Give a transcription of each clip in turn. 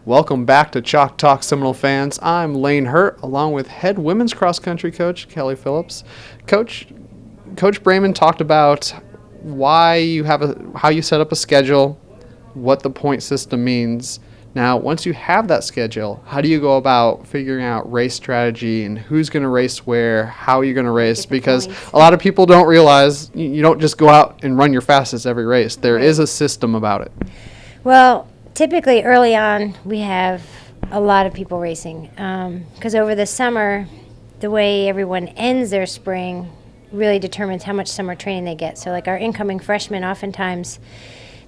Welcome back to Chalk Talk Seminole fans. I'm Lane Hurt, along with head women's cross country coach Kelly Phillips. Coach Brayman talked about how you set up a schedule, what the point system means. Now, once you have that schedule, how do you go about figuring out race strategy and who's going to race where, how you're going to race? Because a lot of people don't realize you don't just go out and run your fastest every race. There is a system about it. Well, typically early on we have a lot of people racing because over the summer, the way everyone ends their spring really determines how much summer training they get. So like our incoming freshmen, oftentimes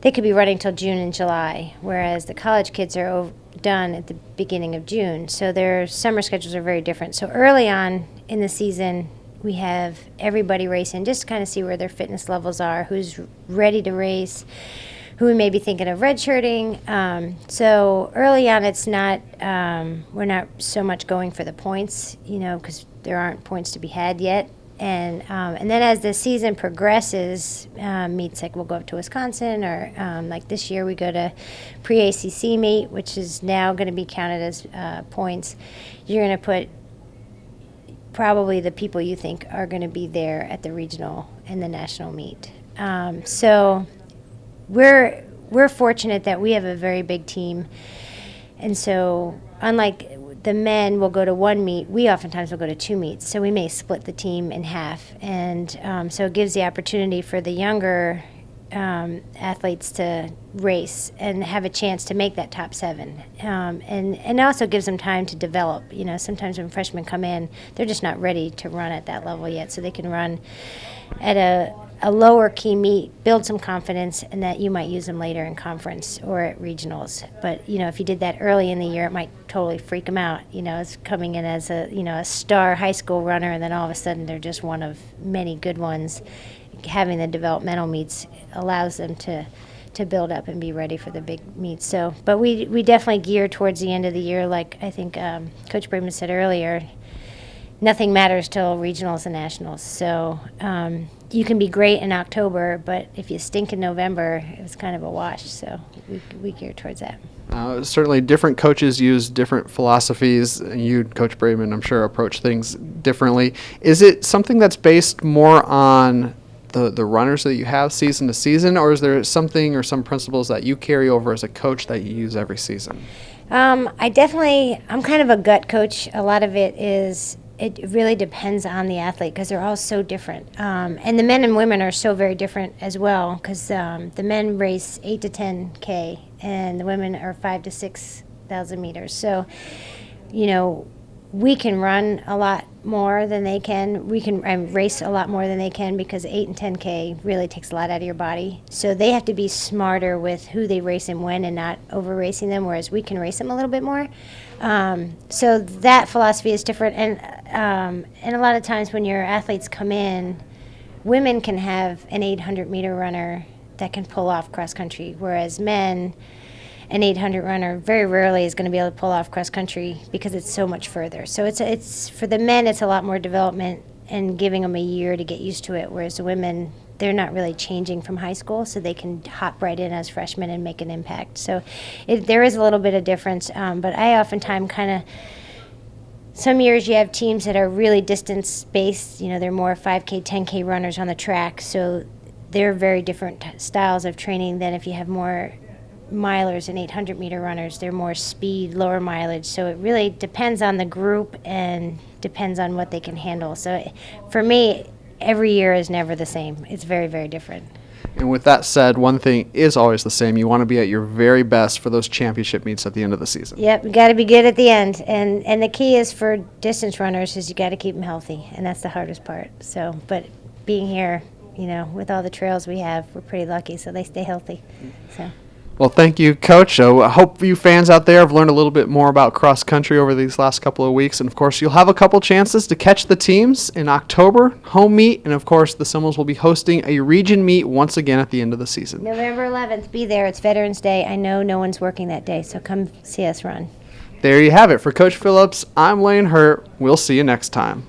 they could be running till June and July, whereas the college kids are done at the beginning of June. So their summer schedules are very different. So early on in the season, we have everybody racing just to kind of see where their fitness levels are, who's ready to race, who we may be thinking of redshirting. So early on, it's not, we're not so much going for the points, because there aren't points to be had yet. And then as the season progresses, meets like we'll go up to Wisconsin, or like this year we go to pre-ACC meet, which is now going to be counted as points. You're going to put probably the people you think are going to be there at the regional and the national meet. So we're fortunate that we have a very big team, and so unlike the men will go to one meet, we oftentimes will go to two meets. So we may split the team in half, and so it gives the opportunity for the younger athletes to race and have a chance to make that top seven, and also gives them time to develop. Sometimes when freshmen come in, they're just not ready to run at that level yet, so they can run at a lower key meet, build some confidence, and that you might use them later in conference or at regionals. But if you did that early in the year, it might totally freak them out. As coming in as a star high school runner, and then all of a sudden they're just one of many good ones. Having the developmental meets allows them to build up and be ready for the big meets. So, but we definitely gear towards the end of the year, like I think Coach Brayman said earlier. Nothing matters till regionals and nationals. So you can be great in October, but if you stink in November, it's kind of a wash. So we gear towards that. Certainly different coaches use different philosophies. You, Coach Brayman, I'm sure approach things differently. Is it something that's based more on the runners that you have season to season, or is there something or some principles that you carry over as a coach that you use every season? I'm kind of a gut coach. A lot of it really depends on the athlete because they're all so different. And the men and women are so very different as well because the men race 8 to 10K and the women are 5 to 6,000 meters. So, we can run a lot more than they can. We can race a lot more than they can because 8 and 10K really takes a lot out of your body. So they have to be smarter with who they race and when and not over racing them, whereas we can race them a little bit more. So that philosophy is different. And a lot of times when your athletes come in, women can have an 800-meter runner that can pull off cross country, whereas men, an 800 runner very rarely is going to be able to pull off cross country because it's so much further. So it's for the men, it's a lot more development and giving them a year to get used to it, whereas the women, they're not really changing from high school, so they can hop right in as freshmen and make an impact. So there is a little bit of difference, but I oftentimes some years you have teams that are really distance-based. They're more 5K, 10K runners on the track, so they're very different styles of training than if you have more milers and 800-meter runners. They're more speed, lower mileage. So it really depends on the group and depends on what they can handle. So for me, every year is never the same. It's very, very different. And with that said, one thing is always the same. You want to be at your very best for those championship meets at the end of the season. Yep, you got to be good at the end. And the key is for distance runners is you got to keep them healthy, and that's the hardest part. So, but being here, with all the trails we have, we're pretty lucky, so they stay healthy. So. Well, thank you, Coach. I hope you fans out there have learned a little bit more about cross country over these last couple of weeks. And, of course, you'll have a couple chances to catch the teams in October, home meet. And, of course, the Seminoles will be hosting a region meet once again at the end of the season. November 11th, be there. It's Veterans Day. I know no one's working that day, so come see us run. There you have it. For Coach Phillips, I'm Lane Hurt. We'll see you next time.